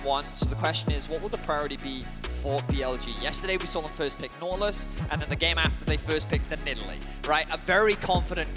1, so the question is, what will the priority be for BLG? Yesterday we saw them first pick Nautilus, and then the game after they first picked the Nidalee, right? A very confident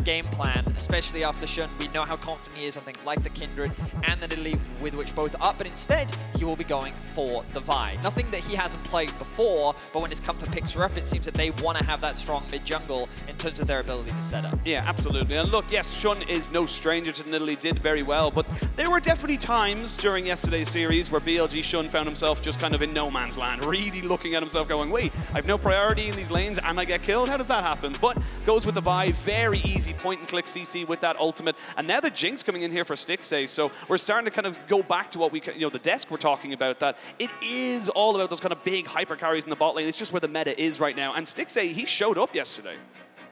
game plan, especially after Shun. We know how confident he is on things like the Kindred and the Nidalee, with which both are up, but instead he will be going for the Vi. Nothing that he hasn't played before, but when it's come for picks up, it seems that they want to have that strong mid-jungle in terms of their ability to set up. Yeah, absolutely. And look, yes, Shun is no stranger to Nidalee, did very well, but there were definitely times during yesterday's series where BLG Shun found himself just kind of in no man's land, really looking at himself going, wait, I have no priority in these lanes and I get killed? How does that happen? But goes with the Vi, very easy point and click CC with that ultimate. And now the Jinx coming in here for Stixxay, so we're starting to kind of go back to what we, the desk we're talking about, that it is all about those kind of big hyper carries in the bot lane. It's just where the meta is right now. And Stixxay, he showed up yesterday.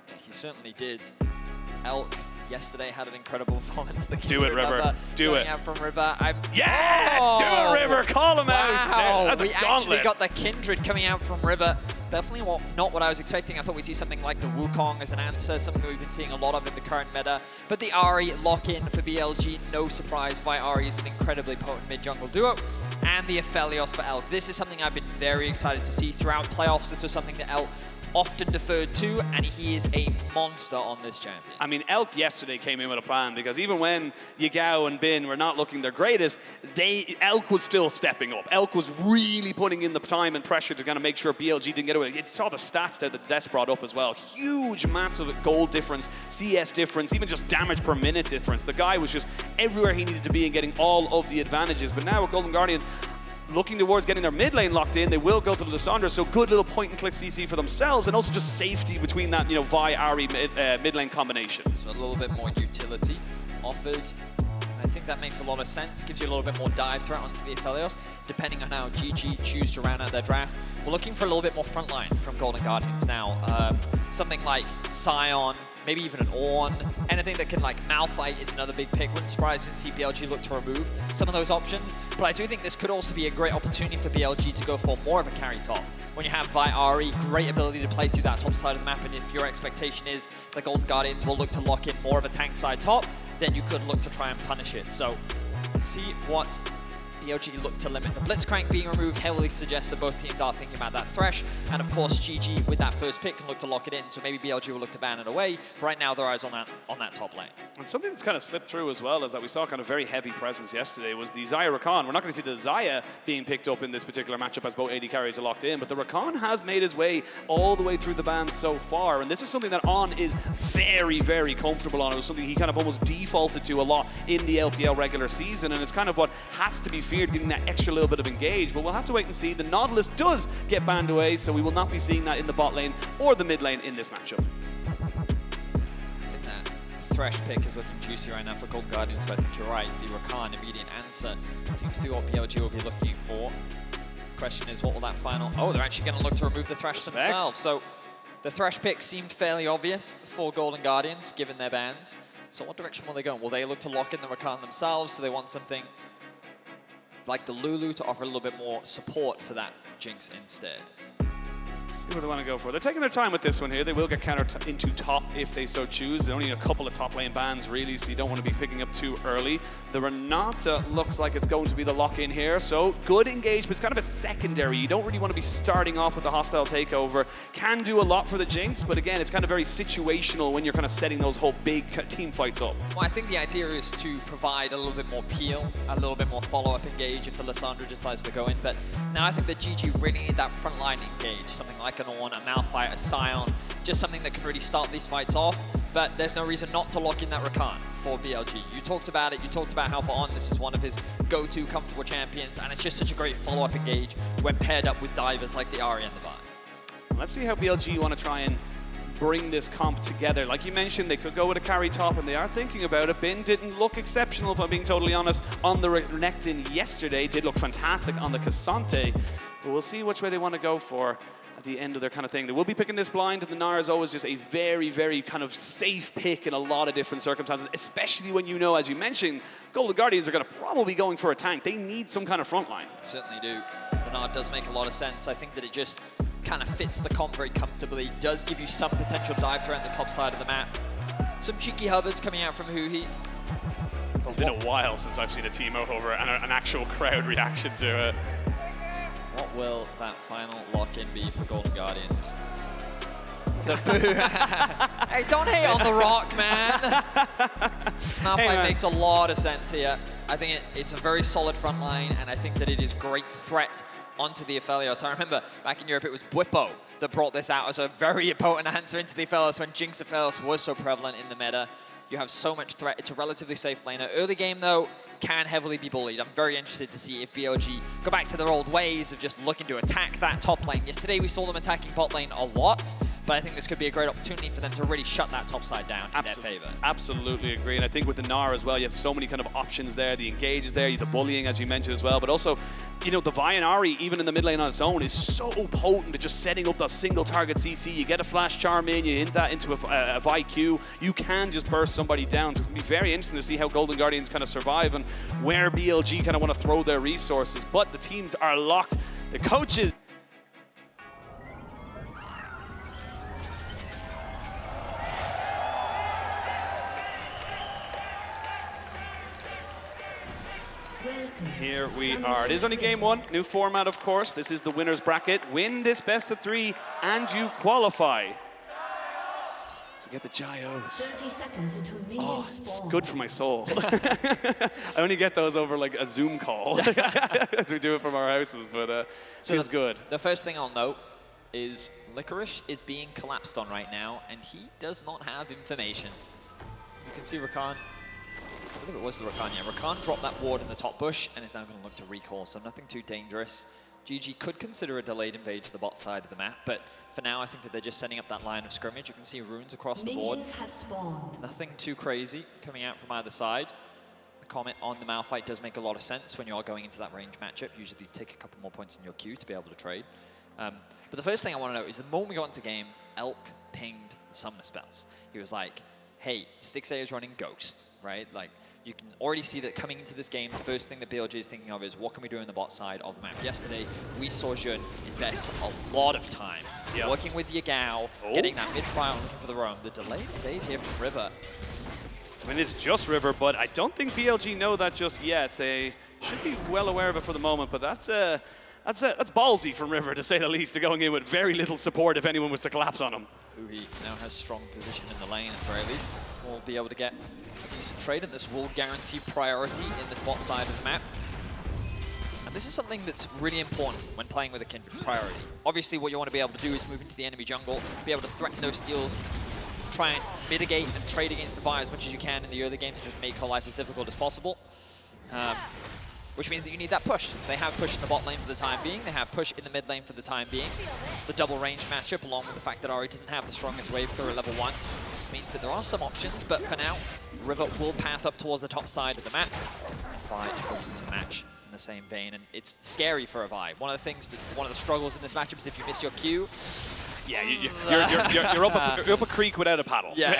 Yeah, he certainly did. Elk yesterday had an incredible performance. Do it, River. Do it. Out from River. Yes! Oh! Do it, River. Call him out. That's we a gauntlet. actually got the Kindred coming out from River. Definitely not what I was expecting. I thought we'd see something like the Wukong as an answer, something that we've been seeing a lot of in the current meta. But the Ahri lock-in for BLG, no surprise. Vi Ahri is an incredibly potent mid-jungle duo. And the Aphelios for Elk. This is something I've been very excited to see throughout playoffs. This was something that Elk often deferred to, and he is a monster on this champion. I mean, Elk yesterday came in with a plan, because even when Yagao and Bin were not looking their greatest, Elk was still stepping up. Elk was really putting in the time and pressure to kind of make sure BLG didn't get away. You saw the stats that the desk brought up as well. Huge, massive gold difference, CS difference, even just damage per minute difference. The guy was just everywhere he needed to be and getting all of the advantages. But now with Golden Guardians, looking towards getting their mid lane locked in, they will go to the Lissandra, so good little point and click CC for themselves, and also just safety between that, Vi Ahri mid lane combination. So a little bit more utility offered. I think that makes a lot of sense. Gives you a little bit more dive threat onto the Aphelios, depending on how GG choose to round out their draft. We're looking for a little bit more frontline from Golden Guardians now. Something like Sion, maybe even an Ornn, anything that can, like, Malphite is another big pick. Wouldn't surprise me to see BLG look to remove some of those options. But I do think this could also be a great opportunity for BLG to go for more of a carry top. When you have Vi Ahri, great ability to play through that top side of the map, and if your expectation is the Golden Guardians will look to lock in more of a tank side top, then you could look to try and punish it. So, see what BLG look to limit. The Blitzcrank being removed heavily suggests that both teams are thinking about that Thresh, and of course GG with that first pick can look to lock it in, so maybe BLG will look to ban it away. Right now their eyes on that top lane. And something that's kind of slipped through as well is that we saw kind of very heavy presence yesterday was the Xayah Rakan. We're not going to see the Xayah being picked up in this particular matchup as both AD carries are locked in, but the Rakan has made his way all the way through the bans so far, and this is something that On is very, very comfortable on. It was something he kind of almost defaulted to a lot in the LPL regular season, and it's kind of what has to be feared, getting that extra little bit of engage, but we'll have to wait and see. The Nautilus does get banned away, so we will not be seeing that in the bot lane or the mid lane in this matchup. I think that Thresh pick is looking juicy right now for Golden Guardians, but I think you're right. The Rakan immediate answer seems to be what BLG will be looking for. Question is, what will that final... Oh, they're actually going to look to remove the Thresh themselves. So the Thresh pick seemed fairly obvious for Golden Guardians, given their bans. So what direction will they go? Will they look to lock in the Rakan themselves? So they want something like the Lulu to offer a little bit more support for that Jinx instead. See what they want to go for. They're taking their time with this one here. They will get countered into top if they so choose. There's only a couple of top lane bans really, so you don't want to be picking up too early. The Renata looks like it's going to be the lock-in here, so good engagement. It's kind of a secondary. You don't really want to be starting off with a hostile takeover. Can do a lot for the Jinx, but again, it's kind of very situational when you're kind of setting those whole big team fights up. Well, I think the idea is to provide a little bit more peel, a little bit more follow-up engage if the Lissandra decides to go in, but now I think that GG really need that frontline engage, something like an Ornn, a Malphite, a Sion, just something that can really start these fights off, but there's no reason not to lock in that Rakan for BLG. You talked about it, you talked about how for On this is one of his go-to comfortable champions, and it's just such a great follow-up engage when paired up with divers like the Ahri and the Vi. Let's see how BLG want to try and bring this comp together. Like you mentioned, they could go with a carry top, and they are thinking about it. Bin didn't look exceptional, if I'm being totally honest, on the Renekton yesterday. Did look fantastic on the Cassante, but we'll see which way they want to go for at the end of their kind of thing. They will be picking this blind, and the Gnar is always just a very, very kind of safe pick in a lot of different circumstances, especially when you know, as you mentioned, Golden Guardians are going to probably be going for a tank. They need some kind of front line. Certainly do. The Gnar does make a lot of sense. I think that it just kind of fits the comp very comfortably. Does give you some potential dive threat on the top side of the map. Some cheeky hovers coming out from Huhi. It's been a while since I've seen a team over an actual crowd reaction to it. What will that final lock-in be for Golden Guardians? The boo. Hey, don't hate on the rock, man. Malphite makes a lot of sense here. I think it's a very solid front line, and I think that it is a great threat onto the Aphelios. I remember back in Europe, it was Bwipo that brought this out as a very potent answer into the Aphelios when Jinx Aphelios was so prevalent in the meta. You have so much threat. It's a relatively safe laner. Early game, though, can heavily be bullied. I'm very interested to see if BLG go back to their old ways of just looking to attack that top lane. Yesterday, we saw them attacking bot lane a lot, but I think this could be a great opportunity for them to really shut that top side down in their favor. Absolutely agree. And I think with the Gnar as well, you have so many kind of options there. The engage is there, the bullying, as you mentioned as well, but also, you know, the Vi and Ahri, even in the mid lane on its own, is so potent at just setting up that single target CC. You get a flash charm in, you hit that into a Vi Q, you can just burst somebody down. So it's going to be very interesting to see how Golden Guardians kind of survive and where BLG kind of want to throw their resources. But the teams are locked. The coaches... Here we are. It is only game one. New format, of course. This is the winner's bracket. Win this best of 3 and you qualify to get the Gyos. 30 seconds until it's good for my soul. I only get those over like a Zoom call as we do it from our houses, but feels good. The first thing I'll note is Licorice is being collapsed on right now, and he does not have information. You can see Rakan. I believe it was the Rakan, yeah. Rakan dropped that ward in the top bush and is now going to look to recall, so nothing too dangerous. GG could consider a delayed invade to the bot side of the map, but for now I think that they're just setting up that line of scrimmage. You can see runes across the board. Nothing too crazy coming out from either side. The comment on the Malphite does make a lot of sense when you are going into that range matchup. Usually you take a couple more points in your queue to be able to trade. But the first thing I want to know is the moment we got into game, Elk pinged the summoner spells. He was like, hey, Stixxay is running Ghost, right? Like, you can already see that coming into this game, the first thing that BLG is thinking of is what can we do in the bot side of the map. Yesterday, we saw Jun invest a lot of time working with Yagao, getting that mid-fire, looking for the roam. The delayed invade here from River. I mean, it's just River, but I don't think BLG know that just yet. They should be well aware of it for the moment, but that's ballsy from River, to say the least, to going in with very little support if anyone was to collapse on him. Huhi now has strong position in the lane, at the very least. Will be able to get a decent trade, and this will guarantee priority in the bot side of the map. And this is something that's really important when playing with a Kindred, priority. Obviously, what you want to be able to do is move into the enemy jungle, be able to threaten those steals, try and mitigate and trade against the Vi as much as you can in the early game to just make her life as difficult as possible. Which means that you need that push. They have push in the bot lane for the time being. They have push in the mid lane for the time being. The double range matchup, along with the fact that Ahri doesn't have the strongest wave clear at level 1, means that there are some options, but for now, River will path up towards the top side of the map. Vi is looking to match in the same vein, and it's scary for a Vi. One of the struggles in this matchup is if you miss your Q, yeah, you're up a creek without a paddle. Yeah,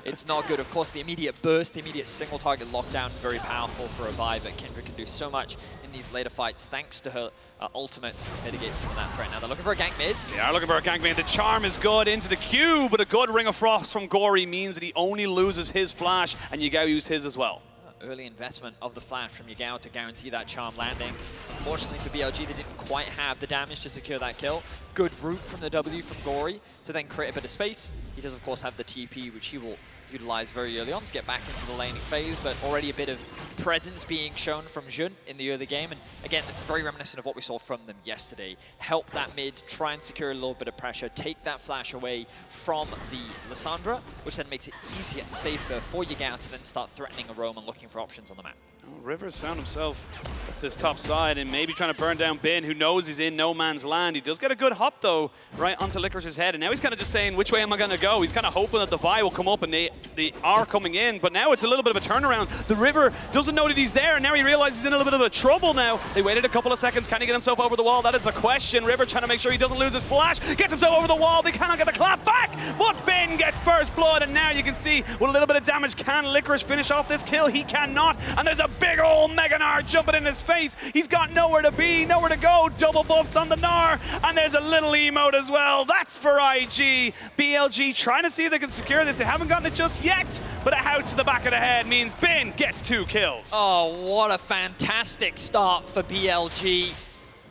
it's not good. Of course, the immediate burst, the immediate single target lockdown, very powerful for a Vi, but Kindred can do so much in these later fights thanks to her ultimate to mitigate some of that threat. Now they're looking for a gank mid. They are looking for a gank mid. The charm is good into the Q, but a good Ring of Frost from Gori means that he only loses his flash, and Yagao used his as well. Early investment of the flash from Yagao to guarantee that charm landing. Unfortunately for BLG, they didn't quite have the damage to secure that kill. Good route from the W from Gori to then create a bit of space. He does, of course, have the TP, which he will utilize very early on to get back into the laning phase, but already a bit of presence being shown from Jun in the early game. And again, this is very reminiscent of what we saw from them yesterday. Help that mid, try and secure a little bit of pressure, take that flash away from the Lissandra, which then makes it easier and safer for Yagao to then start threatening a roam and looking for options on the map. Rivers found himself at this top side and maybe trying to burn down Bin, who knows he's in no man's land. He does get a good hop, though, right onto Licorice's head. And now he's kind of just saying, which way am I going to go? He's kind of hoping that the Vi will come up, and they are coming in. But now it's a little bit of a turnaround. The River doesn't know that he's there, and now he realizes he's in a little bit of a trouble now. They waited a couple of seconds. Can he get himself over the wall? That is the question. River trying to make sure he doesn't lose his flash. Gets himself over the wall. They cannot get the clap back. But Bin gets first blood, and now you can see with a little bit of damage, can Licorice finish off this kill? He cannot. And there's a big old Mega Gnar jumping in his face. He's got nowhere to be, nowhere to go. Double buffs on the Gnar, and there's a little emote as well. That's for IG. BLG trying to see if they can secure this. They haven't gotten it just yet, but a house to the back of the head means Bin gets 2 kills. Oh, what a fantastic start for BLG.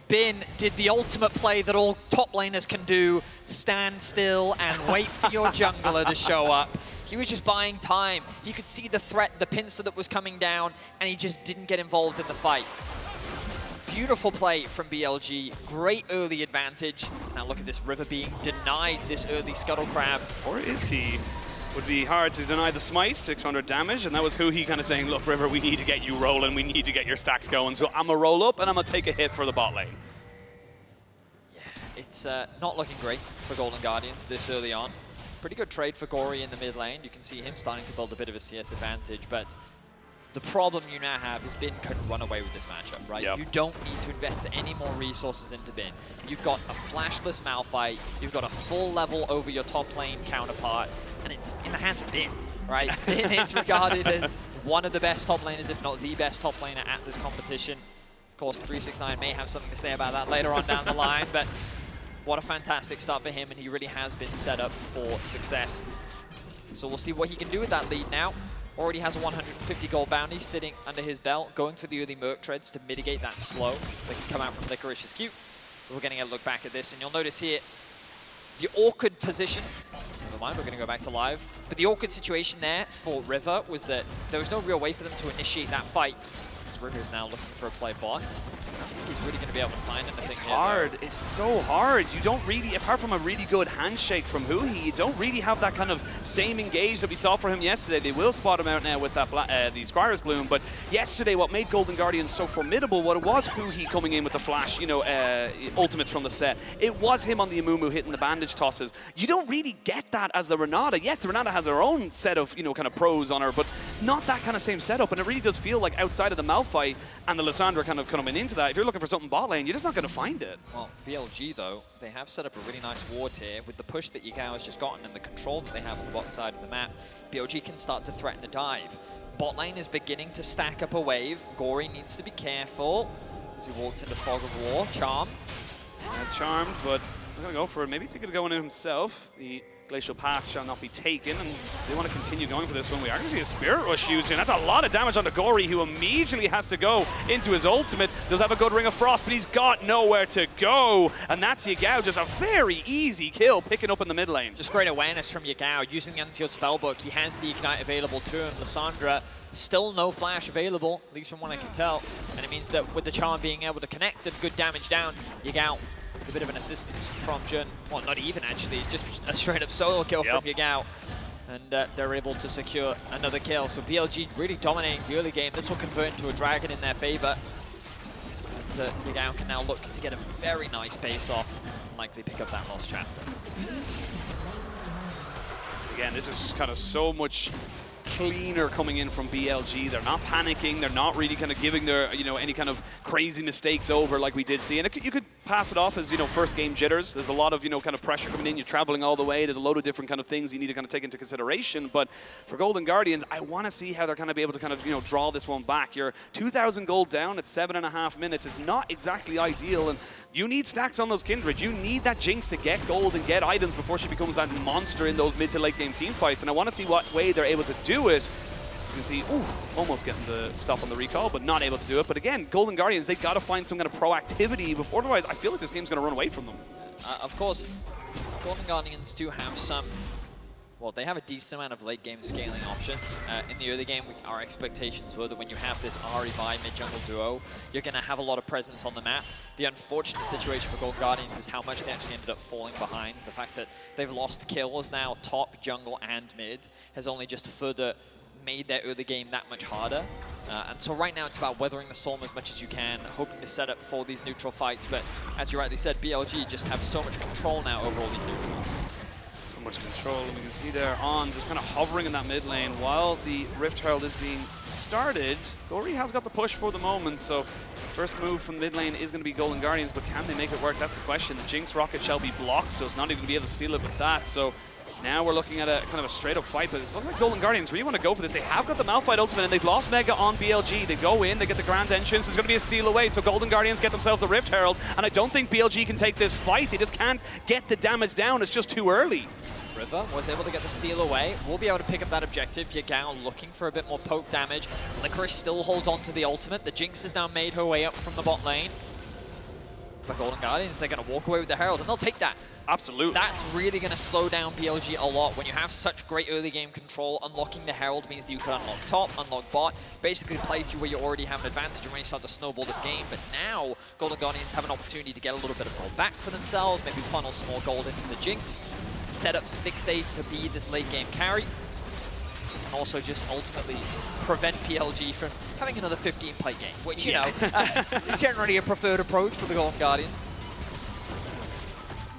Bin did the ultimate play that all top laners can do, stand still and wait for your jungler to show up. He was just buying time. You could see the threat, the pincer that was coming down, and he just didn't get involved in the fight. Beautiful play from BLG, great early advantage. Now look at this River being denied this early Scuttle Crab. Or is he? Would be hard to deny the smite, 600 damage, and that was Huhi kind of saying, look, River, we need to get you rolling, we need to get your stacks going, so I'm going to roll up and I'm going to take a hit for the bot lane. Yeah, it's not looking great for Golden Guardians this early on. Pretty good trade for Gori in the mid lane. You can see him starting to build a bit of a CS advantage, but the problem you now have is Bin couldn't run away with this matchup, right? Yep. You don't need to invest any more resources into Bin. You've got a flashless Malphite, you've got a full level over your top lane counterpart, and it's in the hands of Bin, right? Bin is regarded as one of the best top laners, if not the best top laner at this competition. Of course, 369 may have something to say about that later on down the line, but what a fantastic start for him, and he really has been set up for success. So we'll see what he can do with that lead now. Already has a 150 gold bounty sitting under his belt, going for the early Merc treads to mitigate that slow that can come out from Licorice is cute. But we're getting a look back at this, and you'll notice here, the awkward position, never mind, we're going to go back to live, but the awkward situation there for River was that there was no real way for them to initiate that fight. Because River is now looking for a play bot. I don't think he's really going to be able to find anything. It's here, hard. though. It's so hard. You don't really, apart from a really good handshake from Huhi, you don't really have that kind of same engage that we saw for him yesterday. They will spot him out now with that the Squire's Bloom, but yesterday what made Golden Guardians so formidable, what it was Huhi coming in with the flash, you know, ultimates from the set. It was him on the Amumu hitting the bandage tosses. You don't really get that as the Renata. Yes, the Renata has her own set of, you know, kind of pros on her, but not that kind of same setup, and it really does feel like outside of the Malphite and the Lissandra kind of coming into that, if you're looking for something bot lane, you're just not going to find it. Well, BLG, though, they have set up a really nice ward here. With the push that Yagao has just gotten and the control that they have on the bot side of the map, BLG can start to threaten a dive. Bot lane is beginning to stack up a wave. Gori needs to be careful as he walks into Fog of War. Charm. Charmed, but they're going to go for it. Maybe they're going to go in himself. The Glacial Path shall not be taken, and they want to continue going for this one. We are going to see a Spirit Rush used here. That's a lot of damage onto Gori, who immediately has to go into his ultimate. Does have a good Ring of Frost, but he's got nowhere to go. And that's Yagao, just a very easy kill, picking up in the mid lane. Just great awareness from Yagao, using the Unsealed Spellbook. He has the Ignite available to him. Lissandra, still no flash available, at least from what I can tell. And it means that with the Charm being able to connect and good damage down, Yagao, a bit of an assistance from Jun. Well, not even actually, it's just a straight up solo kill from Yagao. And they're able to secure another kill. So BLG really dominating the early game. This will convert into a dragon in their favor. And Yagao can now look to get a very nice base off and likely pick up that lost chapter. Again, this is just kind of so much cleaner coming in from BLG. They're not panicking. They're not really kind of giving their, you know, any kind of crazy mistakes over like we did see. And you could pass it off as, you know, first game jitters. There's a lot of, you know, kind of pressure coming in. You're traveling all the way. There's a load of different kind of things you need to kind of take into consideration. But for Golden Guardians, I want to see how they're kind of be able to kind of, you know, draw this one back. You're 2,000 gold down at 7.5 minutes. It's not exactly ideal. And you need stacks on those Kindred. You need that Jinx to get gold and get items before she becomes that monster in those mid to late game team fights. And I want to see what way they're able to do it. As you can see, ooh, almost getting the stop on the recall, but not able to do it. But again, Golden Guardians, they've got to find some kind of proactivity before, otherwise I feel like this game's going to run away from them. Of course, Golden Guardians do have some, well, they have a decent amount of late game scaling options. In the early game, our expectations were that when you have this Ahri Vi mid-jungle duo, you're going to have a lot of presence on the map. The unfortunate situation for Golden Guardians is how much they actually ended up falling behind. The fact that they've lost kills now, top, jungle, and mid, has only just further made their early game that much harder. And so right now it's about weathering the storm as much as you can, hoping to set up for these neutral fights. But as you rightly said, BLG just have so much control now over all these neutrals. So much control, and we can see there on just kind of hovering in that mid lane while the Rift Herald is being started. Gori has got the push for the moment, so first move from mid lane is going to be Golden Guardians, but can they make it work? That's the question. The Jinx rocket shall be blocked, so it's not even going to be able to steal it with that. So Now we're looking at a kind of a straight-up fight, but it looks like Golden Guardians really want to go for this. They have got the Malphite ultimate, and they've lost Mega on BLG. They go in, they get the Grand Entrance. There's going to be a steal away, so Golden Guardians get themselves the Rift Herald, and I don't think BLG can take this fight. They just can't get the damage down. It's just too early. River was able to get the steal away. We'll be able to pick up that objective. Yagao looking for a bit more poke damage. Licorice still holds on to the ultimate. The Jinx has now made her way up from the bot lane. But Golden Guardians, they're going to walk away with the Herald, and they'll take that. Absolutely. That's really going to slow down BLG a lot. When you have such great early game control, unlocking the Herald means that you can unlock top, unlock bot, basically play through where you already have an advantage and really start to snowball this game. But now, Golden Guardians have an opportunity to get a little bit of gold back for themselves, maybe funnel some more gold into the Jinx, set up Stixxay to be this late game carry, and also just ultimately prevent PLG from having another 15-play game, which, you know, is generally a preferred approach for the Golden Guardians.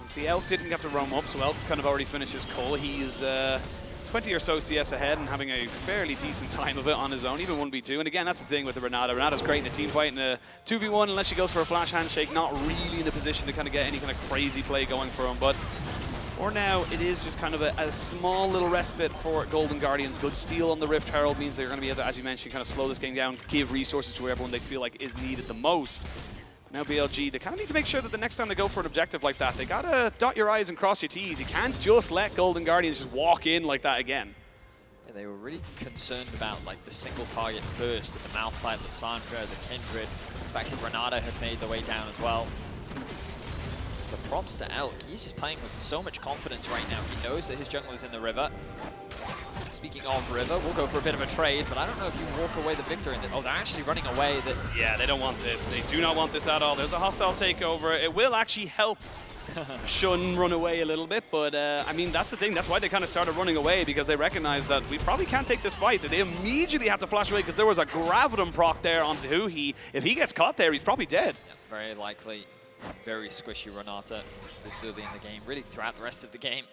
See, Elk didn't have to roam up, so Elk kind of already finished his call. He's 20 or so CS ahead and having a fairly decent time of it on his own, even 1v2. And again, that's the thing with the Renata. Renata's great in a team fight in a 2v1 unless she goes for a flash handshake. Not really in a position to kind of get any kind of crazy play going for him. But for now, it is just kind of a small little respite for Golden Guardians. Good steal on the Rift Herald means they're going to be able to, as you mentioned, kind of slow this game down, give resources to everyone they feel like is needed the most. Now BLG, they kind of need to make sure that the next time they go for an objective like that, they gotta dot your I's and cross your T's. You can't just let Golden Guardians just walk in like that again. Yeah, they were really concerned about like the single target burst with the Malphite, Lissandra, the Kindred. The fact that Renata had made their way down as well. But props to Elk, he's just playing with so much confidence right now. He knows that his jungler's in the river. Speaking of river, we'll go for a bit of a trade, but I don't know if you walk away the victor in it. Oh, they're actually running away. Yeah, they don't want this. They do not want this at all. There's a hostile takeover. It will actually help Shun run away a little bit, but I mean, that's the thing. That's why they kind of started running away, because they recognize that we probably can't take this fight. They immediately have to flash away because there was a Gravitum proc there onto Huhi. If he gets caught there, he's probably dead. Yep, very likely. Very squishy Renata this early in the game, really throughout the rest of the game.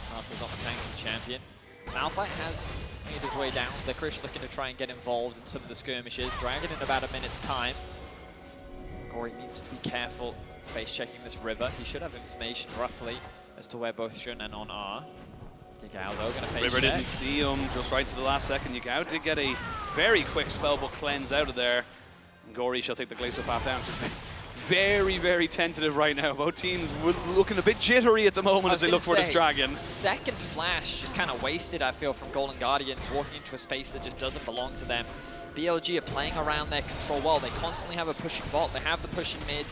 Renata's not the tanking champion. Malphite has made his way down. Licorice looking to try and get involved in some of the skirmishes. Dragon in about a minute's time. Gori needs to be careful face checking this river. He should have information roughly as to where both Shun and On are. Yagao though going to face River check. didn't see him just right to the last second. Yagao did get a very quick spellbook cleanse out of there. And Gori shall take the Glacial Path down. So very, very tentative right now. Both teams looking a bit jittery at the moment as they look for this dragon. Second flash just kind of wasted, I feel, from Golden Guardians, walking into a space that just doesn't belong to them. BLG are playing around their control well. They constantly have a pushing bot. They have the pushing mid.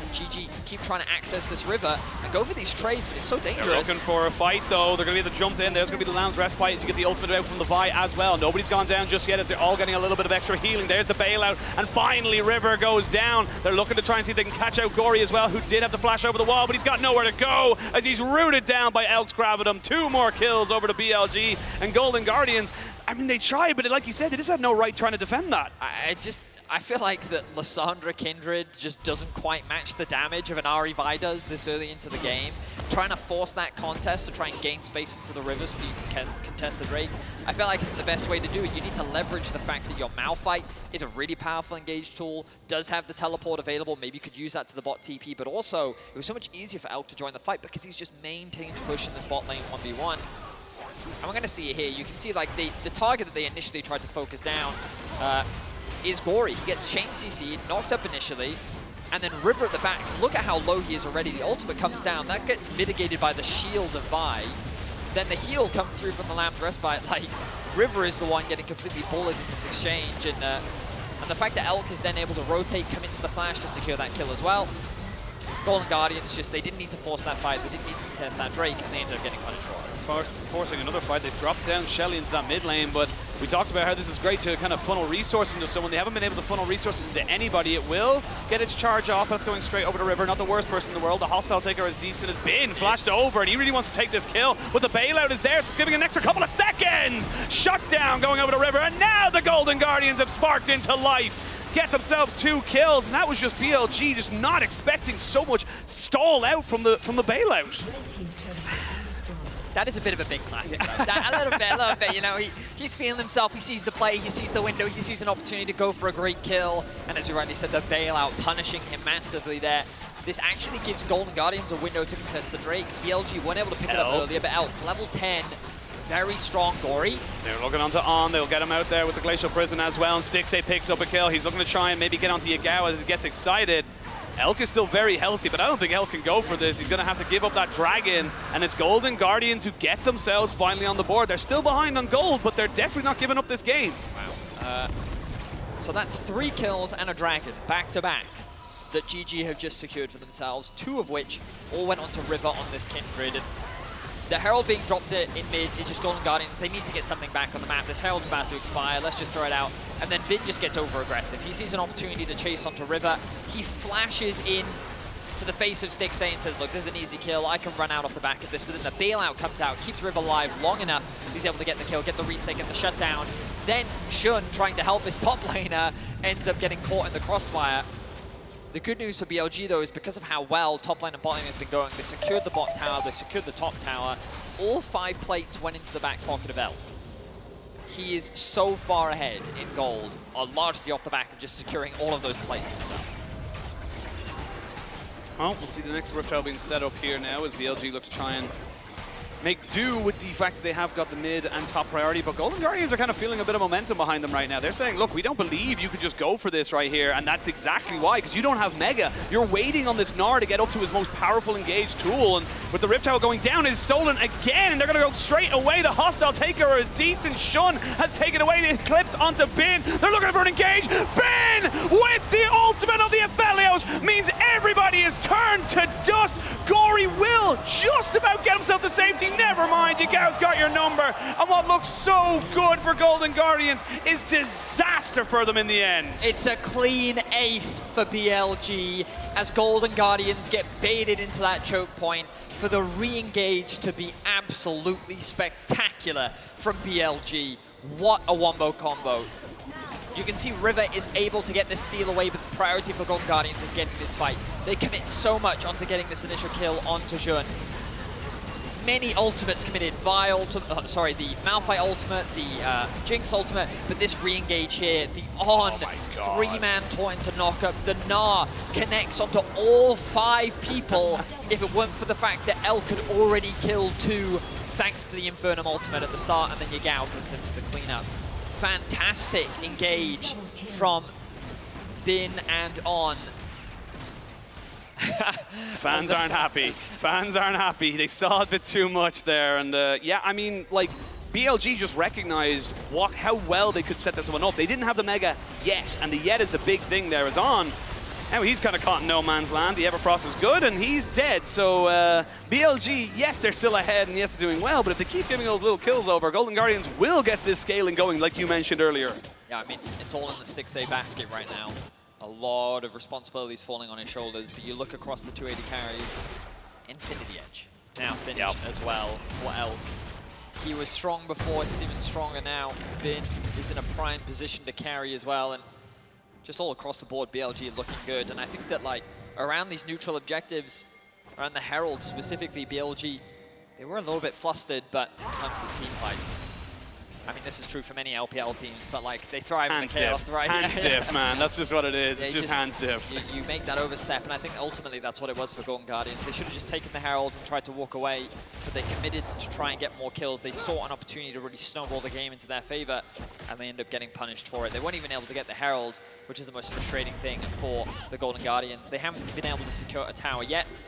GG keep trying to access this river and go for these trades, but it's so dangerous. They're looking for a fight, though. They're going to be able to jump in. There's going to be the Lamb's Respite as you get the ultimate out from the Vi as well. Nobody's gone down just yet as they're all getting a little bit of extra healing. There's the bailout, and finally River goes down. They're looking to try and see if they can catch out Gori as well, who did have to flash over the wall, but he's got nowhere to go as he's rooted down by Elk's Gravitum. 2 more kills over to BLG, and Golden Guardians, I mean, they tried, but like you said, they just had no right trying to defend that. I feel like that Lissandra Kindred just doesn't quite match the damage of an Ahri Vi does this early into the game. Trying to force that contest to try and gain space into the river so that you can contest the Drake, I feel like isn't the best way to do it. You need to leverage the fact that your Malphite is a really powerful engage tool, does have the teleport available, maybe you could use that to the bot TP, but also it was so much easier for Elk to join the fight because he's just maintained push in this bot lane 1v1. And we're going to see it here. You can see like the target that they initially tried to focus down is Gori. He gets chain CC'd, knocked up initially, and then River at the back. Look at how low he is already. The ultimate comes down. That gets mitigated by the shield of Vi. Then the heal comes through from the Lamb's Respite. Like, River is the one getting completely bullied in this exchange. And the fact that Elk is then able to rotate, come into the flash to secure that kill as well. Golden Guardians just, they didn't need to force that fight. They didn't need to contest that Drake, and they ended up getting punished for it. Forcing another fight. They've dropped down Shelly into that mid lane, but we talked about how this is great to kind of funnel resources into someone. They haven't been able to funnel resources into anybody. It will get its charge off. That's going straight over the river. Not the worst person in the world. The hostile taker is decent. Has been flashed over, and he really wants to take this kill, but the bailout is there, so it's giving an extra couple of seconds. Shut down going over the river, and now the Golden Guardians have sparked into life. Get themselves 2 kills, and that was just BLG just not expecting so much stall out from the bailout. That is a bit of a big classic. A little bit, you know, he's feeling himself, he sees the play, he sees the window, he sees an opportunity to go for a great kill, and as you rightly said, the bailout punishing him massively there. this actually gives Golden Guardians a window to contest the Drake. BLG weren't able to pick it up earlier, but Elk, level 10, very strong. Gori. They're looking onto On. They'll get him out there with the Glacial Prison as well. And Stixxay picks up a kill. He's looking to try and maybe get onto Yagao as he gets excited. Elk is still very healthy, but I don't think Elk can go for this. He's going to have to give up that Dragon, and it's Golden Guardians who get themselves finally on the board. They're still behind on gold, but they're definitely not giving up this game. Wow. So that's 3 kills and a Dragon, back-to-back, that GG have just secured for themselves, 2 of which all went onto River on this Kindred. And the Herald being dropped in mid is just Golden Guardians. They need to get something back on the map. This Herald's about to expire. Let's just throw it out. And then Vid just gets over-aggressive. He sees an opportunity to chase onto River. He flashes in to the face of Stixxay and says, look, this is an easy kill. I can run out off the back of this. But then the bailout comes out, keeps River alive long enough. He's able to get the kill, get the reset, get the shutdown. Then Shun, trying to help his top laner, ends up getting caught in the crossfire. The good news for BLG, though, is because of how well top lane and bot lane has been going, they secured the bot tower, they secured the top tower. All 5 plates went into the back pocket of Elk. He is so far ahead in gold, largely off the back of just securing all of those plates himself. Well, we'll see the next Reptile being set up here now as BLG look to try and make do with the fact that they have got the mid and top priority, but Golden Guardians are kind of feeling a bit of momentum behind them right now. They're saying, look, we don't believe you could just go for this right here, and that's exactly why, because you don't have Mega. You're waiting on this Gnar to get up to his most powerful engaged tool, and with the Rift Tower going down, it is stolen again, and they're going to go straight away. The hostile taker is decent. Shun has taken away the Eclipse onto Bin. They're looking for an engage. Bin with the ultimate of the Aphelios means everybody is turned to dust. Gori will just about get himself to safety. Never mind, Yagao's got your number. And what looks so good for Golden Guardians is disaster for them in the end. It's a clean ace for BLG as Golden Guardians get baited into that choke point for the re-engage to be absolutely spectacular from BLG. What a wombo combo. You can see River is able to get this steal away, but the priority for Golden Guardians is getting this fight. They commit so much onto getting this initial kill onto Jun. Many ultimates committed, the Malphite ultimate, the Jinx ultimate, but this re-engage here, the On, 3-man taunt to knock up, the Gnar connects onto all 5 people if it weren't for the fact that Elk had already killed 2 thanks to the Infernum ultimate at the start, and then Yagao comes in for the cleanup. Fantastic engage from Bin and On. Fans aren't happy. Fans aren't happy. They saw a bit too much there. And yeah, I mean, like, BLG just recognized how well they could set this one up. They didn't have the Mega yet, and the yet is the big thing there is On. Now he's kind of caught in no man's land. The Everfrost is good, and he's dead. So BLG, yes, they're still ahead, and yes, they're doing well, but if they keep giving those little kills over, Golden Guardians will get this scaling going, like you mentioned earlier. Yeah, I mean, it's all in the Stixxay basket right now. A lot of responsibilities falling on his shoulders, but you look across the 280 carries, Infinity Edge now finished as well for Elk. He was strong before, he's even stronger now. Bin is in a prime position to carry as well, and just all across the board, BLG looking good. And I think that, like, around these neutral objectives, around the Herald specifically, BLG, they were a little bit flustered, but when it comes to the team fights, I mean, this is true for many LPL teams, but like they thrive in the chaos, right? Hands diff, man. That's just what it is. It's just hands diff. You make that overstep, and I think ultimately that's what it was for Golden Guardians. They should have just taken the Herald and tried to walk away, but they committed to try and get more kills. They sought an opportunity to really snowball the game into their favor, and they end up getting punished for it. They weren't even able to get the Herald, which is the most frustrating thing for the Golden Guardians. They haven't been able to secure a tower yet.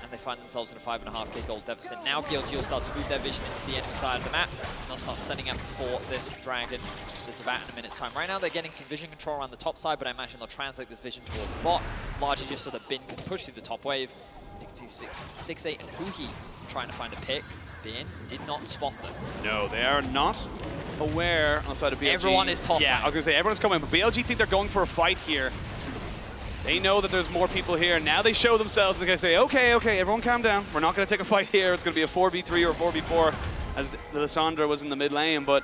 They find themselves in a 5.5k gold deficit. Now BLG will start to move their vision into the enemy side of the map, and they'll start setting up for this Dragon that's about in a minute's time. Right now they're getting some vision control around the top side, but I imagine they'll translate this vision towards the bot, largely just so that Bin can push through the top wave. You can see Stixxay and Huhi trying to find a pick. Bin did not spot them. No, they are not aware outside of BLG. Everyone is top. Yeah, I was going to say, everyone's coming, but BLG think they're going for a fight here. They know that there's more people here. Now they show themselves and they say, okay, everyone calm down. We're not going to take a fight here. It's going to be a 4v3 or 4v4 as Lissandra was in the mid lane. But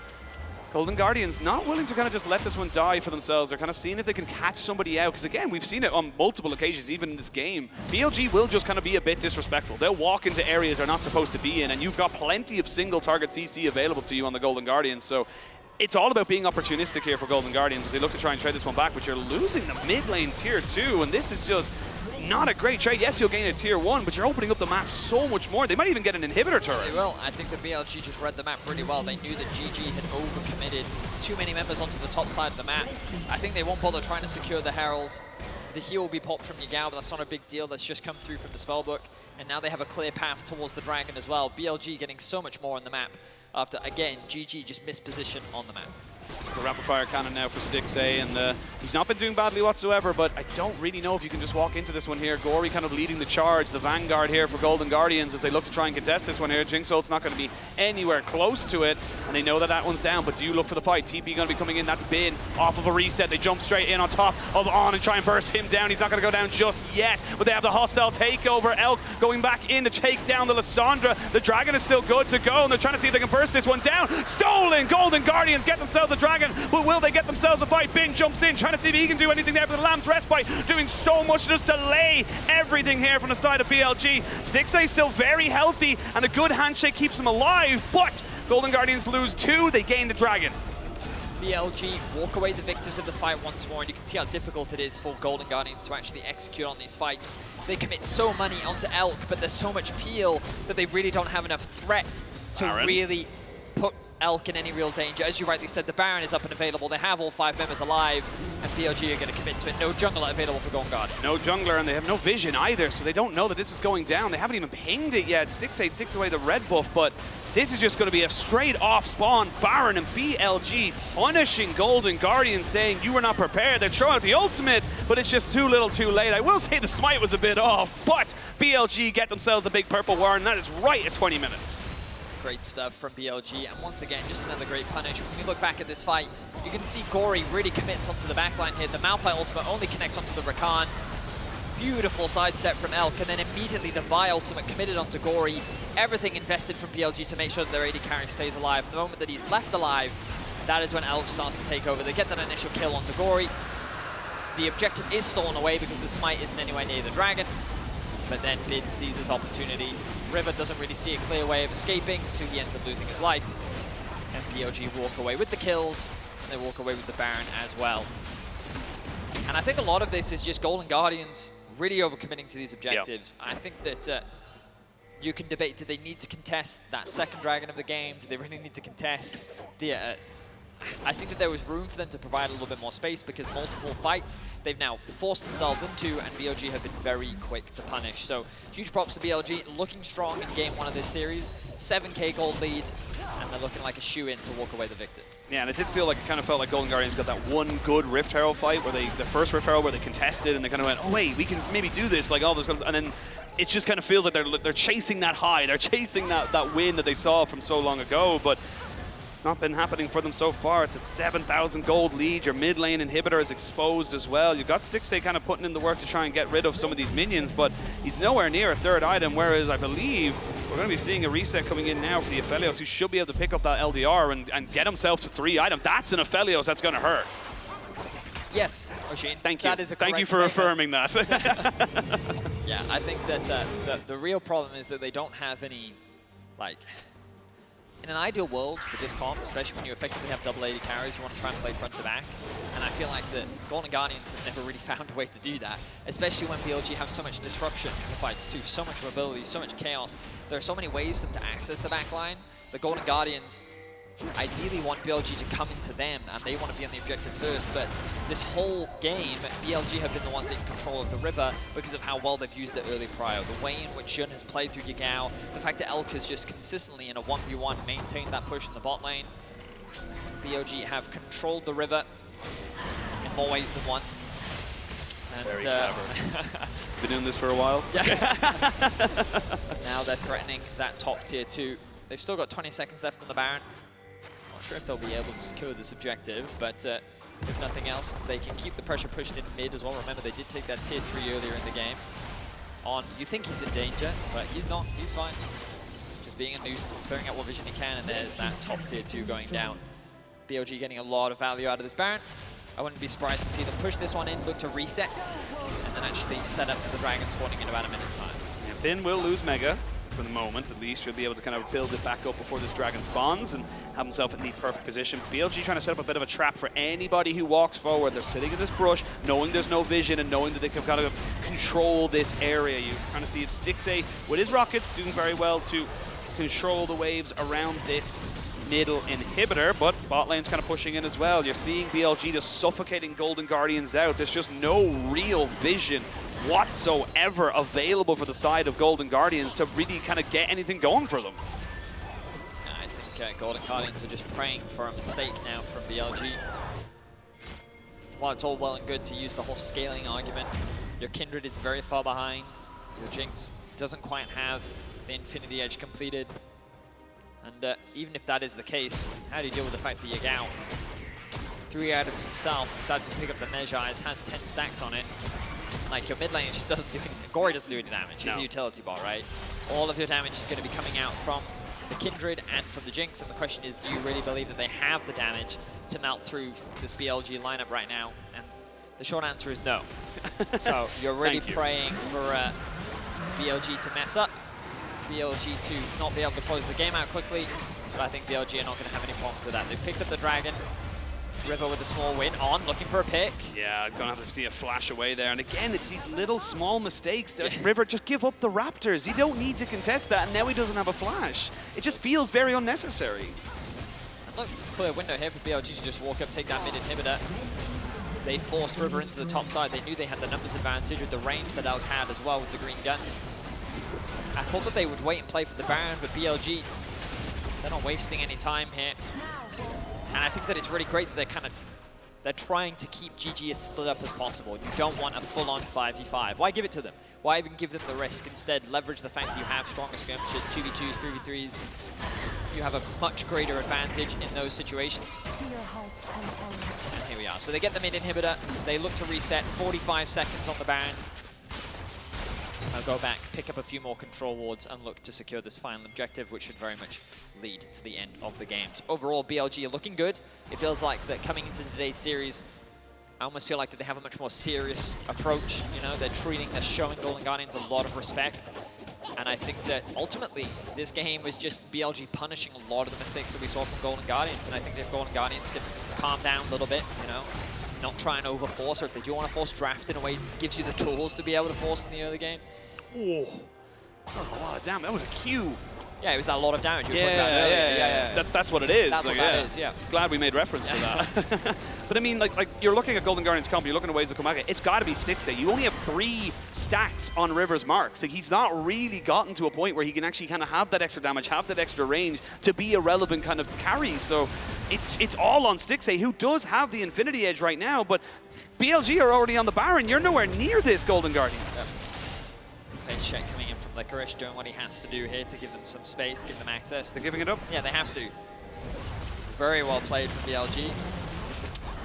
Golden Guardians not willing to kind of just let this one die for themselves. They're kind of seeing if they can catch somebody out. Because again, we've seen it on multiple occasions, even in this game. BLG will just kind of be a bit disrespectful. They'll walk into areas they're not supposed to be in. And you've got plenty of single target CC available to you on the Golden Guardians. So it's all about being opportunistic here for Golden Guardians as they look to try and trade this one back, but you're losing the mid lane tier 2, and this is just not a great trade. Yes, you'll gain a tier 1, but you're opening up the map so much more. They might even get an inhibitor turret. They will. I think the BLG just read the map really well. They knew that GG had overcommitted too many members onto the top side of the map. I think they won't bother trying to secure the Herald. The heal will be popped from Yagao, but that's not a big deal. That's just come through from the spellbook. And now they have a clear path towards the Dragon as well. BLG getting so much more on the map after, again, GG just missed position on the map. The rapid fire cannon now for Stixxay, and he's not been doing badly whatsoever, but I don't really know if you can just walk into this one here. Gori kind of leading the charge, the vanguard here for Golden Guardians as they look to try and contest this one here. Jinx ult's not going to be anywhere close to it, and they know that that one's down, but do you look for the fight? TP going to be coming in, that's Bin off of a reset. They jump straight in on top of On and try and burst him down. He's not going to go down just yet, but they have the hostile takeover. Elk going back in to take down the Lissandra. The Dragon is still good to go, and they're trying to see if they can burst this one down. Stolen! Golden Guardians get themselves a Dragon, but will they get themselves a fight? Bin jumps in, trying to see if he can do anything there for the Lamb's Respite, doing so much to just delay everything here from the side of BLG. Stixxay still very healthy, and a good handshake keeps him alive, but Golden Guardians lose 2, they gain the Dragon. BLG walk away the victors of the fight once more, and you can see how difficult it is for Golden Guardians to actually execute on these fights. They commit so money onto Elk, but there's so much peel that they really don't have enough threat to really put Elk in any real danger. As you rightly said, the Baron is up and available. They have all 5 members alive, and BLG are going to commit to it. No jungler available for Golden Guardian. No jungler, and they have no vision either, so they don't know that this is going down. They haven't even pinged it yet. Stixxay takes away the red buff, but this is just going to be a straight off spawn. Baron and BLG punishing Golden Guardian, saying you were not prepared. They're throwing out the ultimate, but it's just too little too late. I will say the smite was a bit off, but BLG get themselves the big purple warren, and that is right at 20 minutes. Great stuff from BLG, and once again, just another great punish. When you look back at this fight, you can see Gori really commits onto the backline here. The Malphite ultimate only connects onto the Rakan. Beautiful sidestep from Elk, and then immediately the Vi ultimate committed onto Gori. Everything invested from BLG to make sure that their AD carry stays alive. The moment that he's left alive, that is when Elk starts to take over. They get that initial kill onto Gori. The objective is stolen away because the smite isn't anywhere near the Dragon, but then Bin sees his opportunity. River doesn't really see a clear way of escaping, so he ends up losing his life. And BLG walk away with the kills, and they walk away with the Baron as well. And I think a lot of this is just Golden Guardians really overcommitting to these objectives. Yep. I think that you can debate, do they need to contest that second Dragon of the game? Do they really need to contest the... I think that there was room for them to provide a little bit more space because multiple fights they've now forced themselves into, and BLG have been very quick to punish. So huge props to BLG, looking strong in game 1 of this series. 7k gold lead, and they're looking like a shoe-in to walk away the victors. Yeah, and it did feel like, it kind of felt like Golden Guardians got that one good Rift Herald fight where the first Rift Herald where they contested and they kind of went, oh wait, we can maybe do this, like all this, and then it just kind of feels like they're chasing that high, they're chasing that win that they saw from so long ago, but it's not been happening for them so far. It's a 7,000 gold lead. Your mid lane inhibitor is exposed as well. You've got Stixxay kind of putting in the work to try and get rid of some of these minions, but he's nowhere near a 3rd item, whereas I believe we're going to be seeing a reset coming in now for the Aphelios, who should be able to pick up that LDR and get himself to 3 items. That's an Aphelios that's going to hurt. Yes, Oisin. Thank you. That is a Thank you for affirming that. Yeah, I think that the real problem is that they don't have any, like... In an ideal world with this comp, especially when you effectively have double AD carries, you want to try and play front to back. And I feel like the Golden Guardians have never really found a way to do that, especially when BLG have so much disruption in the fights too, so much mobility, so much chaos. There are so many ways for them to access the backline. The Golden Guardians ideally want BLG to come into them, and they want to be on the objective first, but this whole game, BLG have been the ones in control of the river because of how well they've used it early prior. The way in which Jun has played through Yagao, the fact that Elk has just consistently in a 1v1 maintained that push in the bot lane. BLG have controlled the river in more ways than one. And, very clever. Been doing this for a while? Yeah. Now they're threatening that top tier 2. They've still got 20 seconds left on the Baron. Not sure if they'll be able to secure this objective, but if nothing else, they can keep the pressure pushed in mid as well. Remember, they did take that tier 3 earlier in the game. On, you think he's in danger, but he's not. He's fine. Just being a nuisance, throwing out what vision he can, and there's that top tier 2 going down. BLG getting a lot of value out of this Baron. I wouldn't be surprised to see them push this one in, look to reset, and then actually set up for the Dragon spawning in about a minute's time. Yeah, Bin will lose Mega. for the moment, at least. Should be able to kind of build it back up before this dragon spawns and have himself in the perfect position. BLG trying to set up a bit of a trap for anybody who walks forward. They're sitting in this brush, knowing there's no vision and knowing that they can kind of control this area. You're trying to see if Stixxay, with his rockets, doing very well to control the waves around this middle inhibitor, but bot lane's kind of pushing in as well. You're seeing BLG just suffocating Golden Guardians out. There's just no real vision whatsoever available for the side of Golden Guardians to really kind of get anything going for them. I think Golden Guardians are just praying for a mistake now from BLG. While it's all well and good to use the whole scaling argument, your Kindred is very far behind. Your Jinx doesn't quite have the Infinity Edge completed. And even if that is the case, how do you deal with the fact that Yagao, 3 items himself, decided to pick up the Mejai's, has 10 stacks on it. Like, your mid lane just doesn't do anything. Gori doesn't do any damage. He's a utility bot, right? All of your damage is going to be coming out from the Kindred and from the Jinx. And the question is, do you really believe that they have the damage to melt through this BLG lineup right now? And the short answer is no. So you're really praying for BLG to mess up. BLG to not be able to close the game out quickly, but I think BLG are not going to have any problems with that. They've picked up the dragon. River with a small win on, looking for a pick. Yeah, I'm going to have to see a flash away there. And again, it's these little small mistakes that River just give up the Raptors. You don't need to contest that, and now he doesn't have a flash. It just feels very unnecessary. Look, clear window here for BLG to just walk up, take that mid inhibitor. They forced River into the top side. They knew they had the numbers advantage with the range that Elk had as well with the green gun. I thought that they would wait and play for the Baron, but BLG, they're not wasting any time here. And I think that it's really great that they're trying to keep GG as split up as possible. You don't want a full-on 5v5. Why give it to them? Why even give them the risk? Instead, leverage the fact that you have stronger skirmishes, 2v2s, 3v3s. You have a much greater advantage in those situations. And here we are. So they get the mid inhibitor. They look to reset. 45 seconds on the Baron. I'll go back, pick up a few more control wards, and look to secure this final objective, which should very much lead to the end of the games. Overall, BLG are looking good. It feels like that coming into today's series, I almost feel like that they have a much more serious approach. You know, they're showing Golden Guardians a lot of respect. And I think that ultimately, this game was just BLG punishing a lot of the mistakes that we saw from Golden Guardians. And I think if Golden Guardians can calm down a little bit, you know, not try and overforce, or if they do want to force draft in a way that gives you the tools to be able to force in the early game. Oh, that was a lot of damage. That was a Q. Yeah, it was a lot of damage. Yeah. That's what it is. That's what that is, yeah. Glad we made reference to that. But I mean, like you're looking at Golden Guardians comp, you're looking at ways to come back. It's got to be Stixxay. You only have 3 stacks on River's marks. Like, he's not really gotten to a point where he can actually kind of have that extra damage, have that extra range to be a relevant kind of carry. So it's all on Stixxay, who does have the Infinity Edge right now, but BLG are already on the Baron. You're nowhere near this, Golden Guardians. Phase check coming in from Licorice, doing what he has to do here to give them some space, give them access. They're giving it up? Yeah, they have to. Very well played from BLG.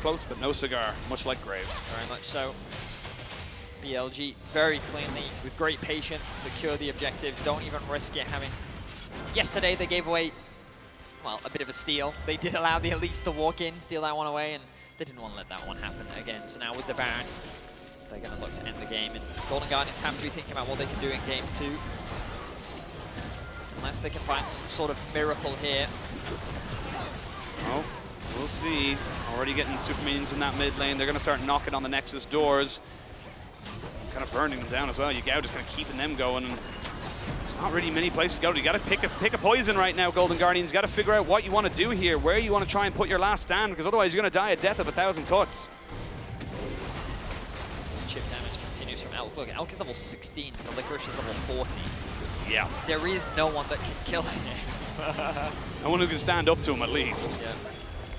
Close, but no cigar, much like Graves. Very much so. BLG very cleanly, with great patience, secure the objective. Don't even risk it having... Yesterday they gave away, well, a bit of a steal. They did allow the elites to walk in, steal that one away, and they didn't want to let that one happen again. So now with the Baron, they're going to look to end the game, and Golden Guardians have to be thinking about what they can do in game 2. Unless they can find some sort of miracle here. Oh, we'll see. Already getting super minions in that mid lane. They're going to start knocking on the Nexus doors. Kind of burning them down as well. Yagao just kind of keeping them going. And there's not really many places to go. You got to pick a poison right now, Golden Guardians. You got to figure out what you want to do here, where you want to try and put your last stand, because otherwise you're going to die a death of 1,000 cuts. Chip damage continues from Elk. Look, Elk is level 16, so Licorice is level 40. Yeah. There is no one that can kill him. No one who can stand up to him, at least. Yeah.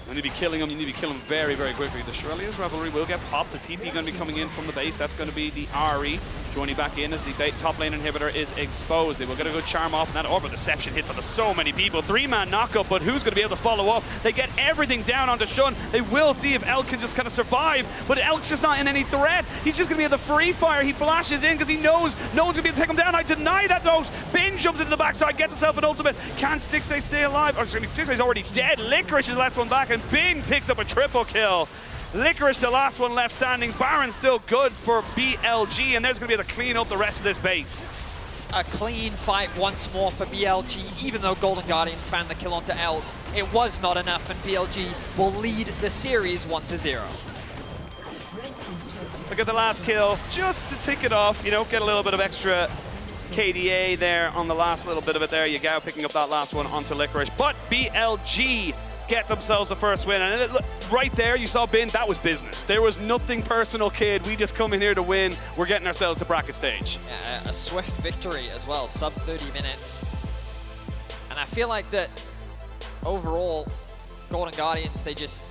You need to be killing him. You need to be killing him very, very quickly. The Shirelia's Revelry will get popped. The TP going to be coming in from the base. That's going to be the Ahri joining back in as the top lane inhibitor is exposed. They will get a good charm off, and that Orb of Deception hits onto so many people. 3-man knockup, but who's going to be able to follow up? They get everything down onto Shun. They will see if Elk can just kind of survive, but Elk's just not in any threat. He's just going to be able to free fire. He flashes in because he knows no one's going to be able to take him down. I deny that, though. Bin jumps into the backside, gets himself an ultimate. Can Stixxay stay alive? Or Stixxay's already dead. Licorice is the last one back, and Bin picks up a triple kill. Licorice, the last one left standing. Baron still good for BLG, and there's going to be able to clean up the rest of this base. a clean fight once more for BLG, even though Golden Guardians found the kill onto L. It was not enough, and BLG will lead the series 1-0. Look at the last kill, just to tick it off, you know, get a little bit of extra KDA there on the last little bit of it there. Yagao picking up that last one onto Licorice, but BLG get themselves the first win. And look, right there, you saw Bin, that was business. There was nothing personal, kid. We just come in here to win. We're getting ourselves to bracket stage. Yeah, a swift victory as well, sub 30 minutes. And I feel like that overall, Golden Guardians, they just